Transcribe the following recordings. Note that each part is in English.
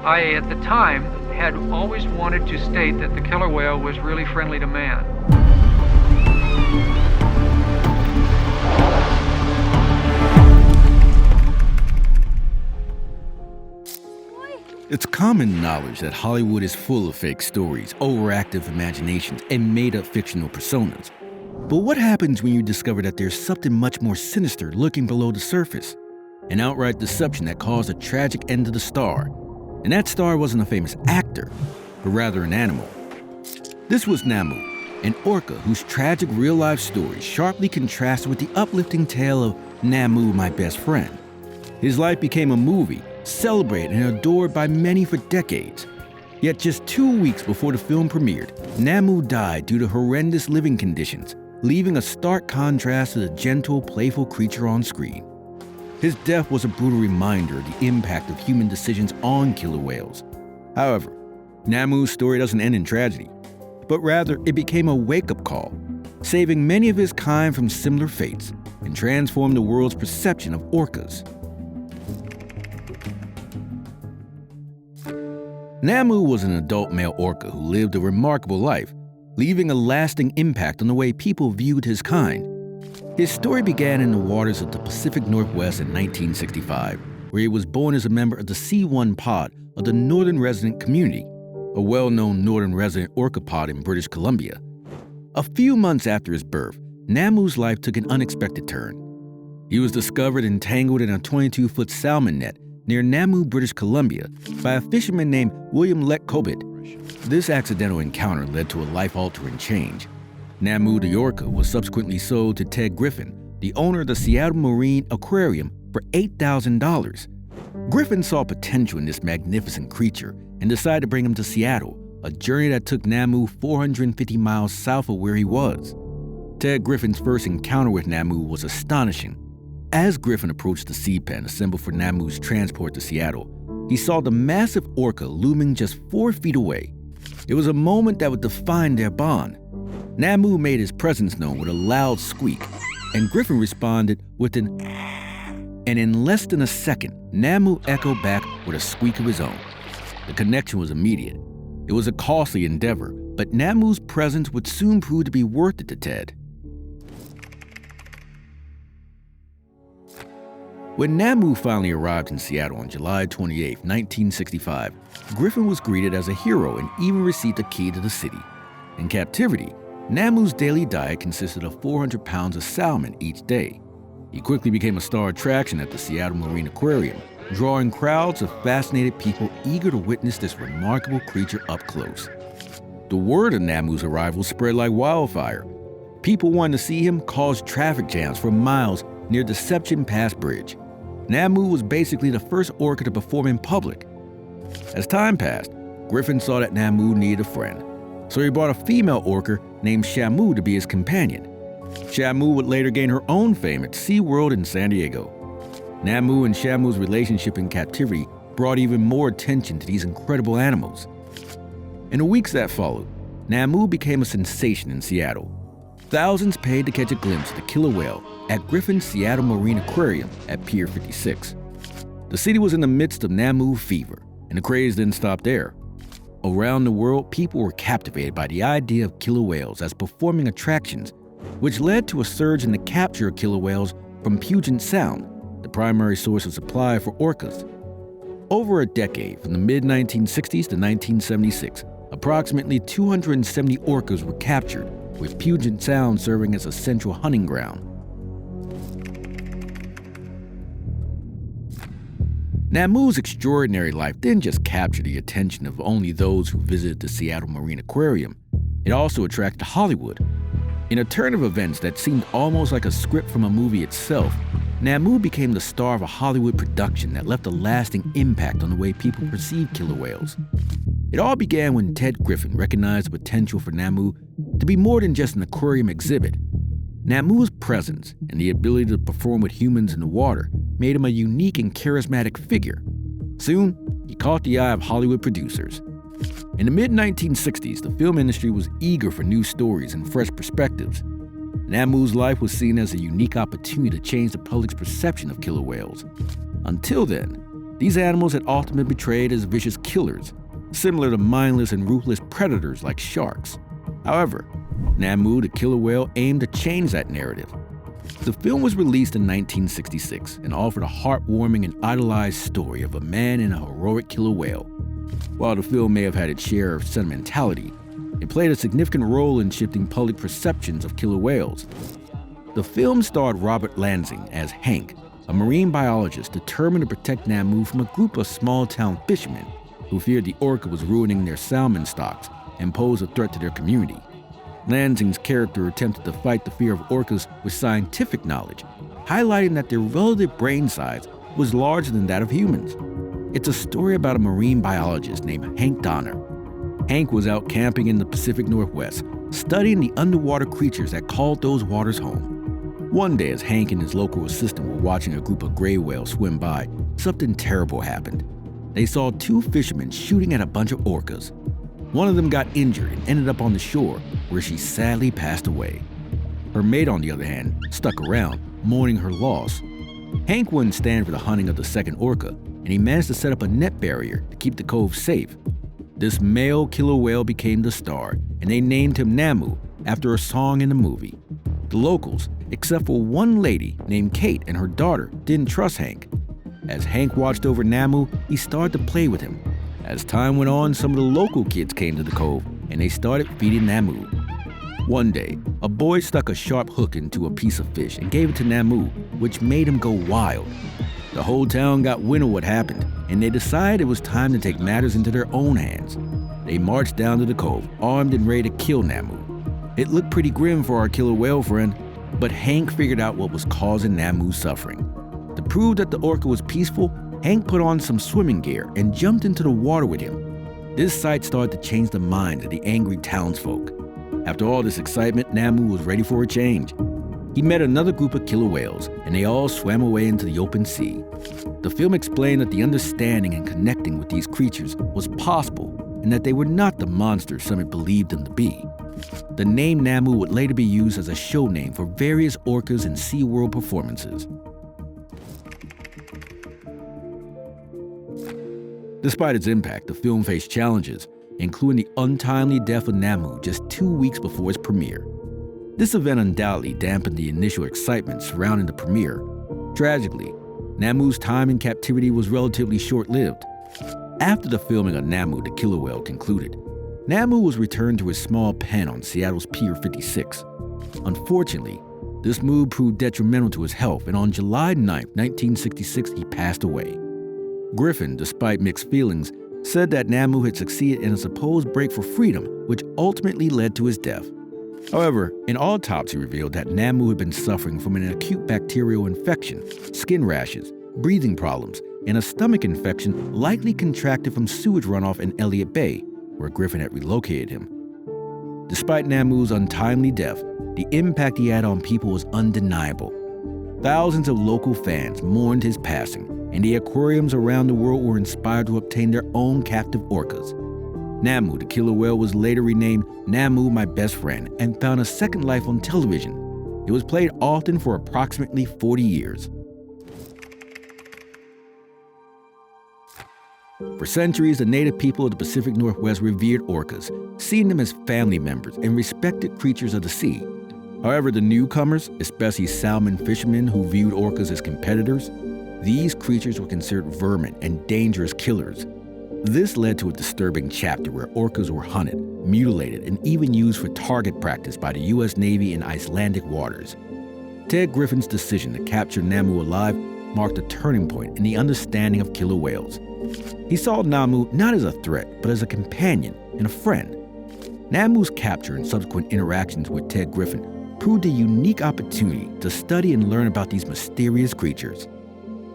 I, at the time, had always wanted to state that the killer whale was really friendly to man. It's common knowledge that Hollywood is full of fake stories, overactive imaginations, and made-up fictional personas. But what happens when you discover that there's something much more sinister lurking below the surface? An outright deception that caused a tragic end to the star. And that star wasn't a famous actor, but rather an animal. This was Namu, an orca whose tragic real-life story sharply contrasted with the uplifting tale of Namu, my best friend. His life became a movie, celebrated and adored by many for decades. Yet just 2 weeks before the film premiered, Namu died due to horrendous living conditions, leaving a stark contrast to the gentle, playful creature on screen. His death was a brutal reminder of the impact of human decisions on killer whales. However, Namu's story doesn't end in tragedy, but rather it became a wake-up call, saving many of his kind from similar fates and transformed the world's perception of orcas. Namu was an adult male orca who lived a remarkable life, leaving a lasting impact on the way people viewed his kind. His story began in the waters of the Pacific Northwest in 1965, where he was born as a member of the C1 pod of the Northern Resident Community, a well-known Northern Resident orca pod in British Columbia. A few months after his birth, Namu's life took an unexpected turn. He was discovered entangled in a 22-foot salmon net near Namu, British Columbia, by a fisherman named William Kobit. This accidental encounter led to a life-altering change. Namu the Orca was subsequently sold to Ted Griffin, the owner of the Seattle Marine Aquarium, for $8,000. Griffin saw potential in this magnificent creature and decided to bring him to Seattle, a journey that took Namu 450 miles south of where he was. Ted Griffin's first encounter with Namu was astonishing. As Griffin approached the sea pen assembled for Namu's transport to Seattle, he saw the massive orca looming just 4 feet away. It was a moment that would define their bond. Namu made his presence known with a loud squeak, and Griffin responded with an and in less than a second, Namu echoed back with a squeak of his own. The connection was immediate. It was a costly endeavor, but Namu's presence would soon prove to be worth it to Ted. When Namu finally arrived in Seattle on July 28, 1965, Griffin was greeted as a hero and even received a key to the city. In captivity, Namu's daily diet consisted of 400 pounds of salmon each day. He quickly became a star attraction at the Seattle Marine Aquarium, drawing crowds of fascinated people eager to witness this remarkable creature up close. The word of Namu's arrival spread like wildfire. People wanting to see him caused traffic jams for miles near Deception Pass Bridge. Namu was basically the first orca to perform in public. As time passed, Griffin saw that Namu needed a friend, so he brought a female orca named Shamu to be his companion. Shamu would later gain her own fame at SeaWorld in San Diego. Namu and Shamu's relationship in captivity brought even more attention to these incredible animals. In the weeks that followed, Namu became a sensation in Seattle. Thousands paid to catch a glimpse of the killer whale at Griffin's Seattle Marine Aquarium at Pier 56. The city was in the midst of Namu fever, and the craze didn't stop there. Around the world, people were captivated by the idea of killer whales as performing attractions, which led to a surge in the capture of killer whales from Puget Sound, the primary source of supply for orcas. Over a decade, from the mid-1960s to 1976, approximately 270 orcas were captured, with Puget Sound serving as a central hunting ground. Namu's extraordinary life didn't just capture the attention of only those who visited the Seattle Marine Aquarium. It also attracted Hollywood. In a turn of events that seemed almost like a script from a movie itself, Namu became the star of a Hollywood production that left a lasting impact on the way people perceived killer whales. It all began when Ted Griffin recognized the potential for Namu to be more than just an aquarium exhibit. Namu's presence and the ability to perform with humans in the water made him a unique and charismatic figure. Soon, he caught the eye of Hollywood producers. In the mid-1960s, the film industry was eager for new stories and fresh perspectives. Namu's life was seen as a unique opportunity to change the public's perception of killer whales. Until then, These animals had often been portrayed as vicious killers, similar to mindless and ruthless predators like sharks. However, Namu the killer whale aimed to change that narrative. The film was released in 1966 and offered a heartwarming and idolized story of a man and a heroic killer whale. While the film may have had its share of sentimentality, it played a significant role in shifting public perceptions of killer whales. The film starred Robert Lansing as Hank, a marine biologist determined to protect Namu from a group of small-town fishermen who feared the orca was ruining their salmon stocks and posed a threat to their community. Lansing's character attempted to fight the fear of orcas with scientific knowledge, highlighting that their relative brain size was larger than that of humans. It's a story about a marine biologist named Hank Donner. Hank was out camping in the Pacific Northwest, studying the underwater creatures that called those waters home. One day, as Hank and his local assistant were watching a group of gray whales swim by, something terrible happened. They saw two fishermen shooting at a bunch of orcas. One of them got injured and ended up on the shore, where she sadly passed away. Her mate, on the other hand, stuck around, mourning her loss. Hank wouldn't stand for the hunting of the second orca, and he managed to set up a net barrier to keep the cove safe. This male killer whale became the star, and they named him Namu after a song in the movie. The locals, except for one lady named Kate and her daughter, didn't trust Hank. As Hank watched over Namu, he started to play with him. As time went on, some of the local kids came to the cove, and they started feeding Namu. One day, a boy stuck a sharp hook into a piece of fish and gave it to Namu, which made him go wild. The whole town got wind of what happened, and they decided it was time to take matters into their own hands. They marched down to the cove, armed and ready to kill Namu. It looked pretty grim for our killer whale friend, but Hank figured out what was causing Namu's suffering. To prove that the orca was peaceful, Hank put on some swimming gear and jumped into the water with him. This sight started to change the minds of the angry townsfolk. After all this excitement, Namu was ready for a change. He met another group of killer whales, and they all swam away into the open sea. The film explained that the understanding and connecting with these creatures was possible, and that they were not the monsters some had believed them to be. The name Namu would later be used as a show name for various orcas and SeaWorld performances. Despite its impact, the film faced challenges, including the untimely death of Namu just 2 weeks before its premiere. This event undoubtedly dampened the initial excitement surrounding the premiere. Tragically, Namu's time in captivity was relatively short-lived. After the filming of Namu the killer whale concluded, Namu was returned to his small pen on Seattle's Pier 56. Unfortunately, this move proved detrimental to his health, and on July 9, 1966, he passed away. Griffin, despite mixed feelings, said that Namu had succeeded in a supposed break for freedom, which ultimately led to his death. However, an autopsy revealed that Namu had been suffering from an acute bacterial infection, skin rashes, breathing problems, and a stomach infection likely contracted from sewage runoff in Elliott Bay, where Griffin had relocated him. Despite Namu's untimely death, the impact he had on people was undeniable. Thousands of local fans mourned his passing, and the aquariums around the world were inspired to obtain their own captive orcas. Namu the killer whale was later renamed Namu My Best Friend and found a second life on television. It was played often for approximately 40 years. For centuries, the native people of the Pacific Northwest revered orcas, seeing them as family members and respected creatures of the sea. However, the newcomers, especially salmon fishermen who viewed orcas as competitors, these creatures were considered vermin and dangerous killers. This led to a disturbing chapter where orcas were hunted, mutilated, and even used for target practice by the U.S. Navy in Icelandic waters. Ted Griffin's decision to capture Namu alive marked a turning point in the understanding of killer whales. He saw Namu not as a threat, but as a companion and a friend. Namu's capture and subsequent interactions with Ted Griffin proved a unique opportunity to study and learn about these mysterious creatures.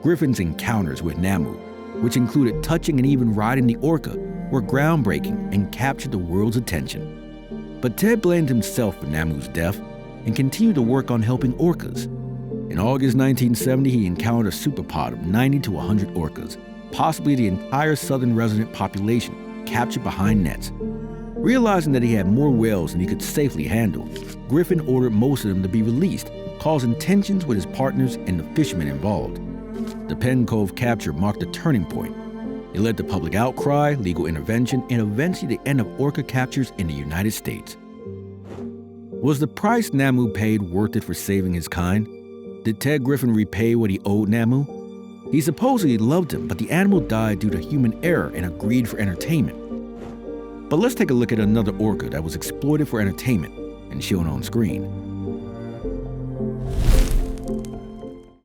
Griffin's encounters with Namu, which included touching and even riding the orca, were groundbreaking and captured the world's attention. But Ted blamed himself for Namu's death and continued to work on helping orcas. In August 1970, he encountered a superpod of 90 to 100 orcas, possibly the entire southern resident population, captured behind nets. Realizing that he had more whales than he could safely handle, Griffin ordered most of them to be released, causing tensions with his partners and the fishermen involved. The Penn Cove capture marked a turning point. It led to public outcry, legal intervention, and eventually the end of orca captures in the United States. Was the price Namu paid worth it for saving his kind? Did Ted Griffin repay what he owed Namu? He supposedly loved him, but the animal died due to human error and a greed for entertainment. But let's take a look at another orca that was exploited for entertainment and shown on screen.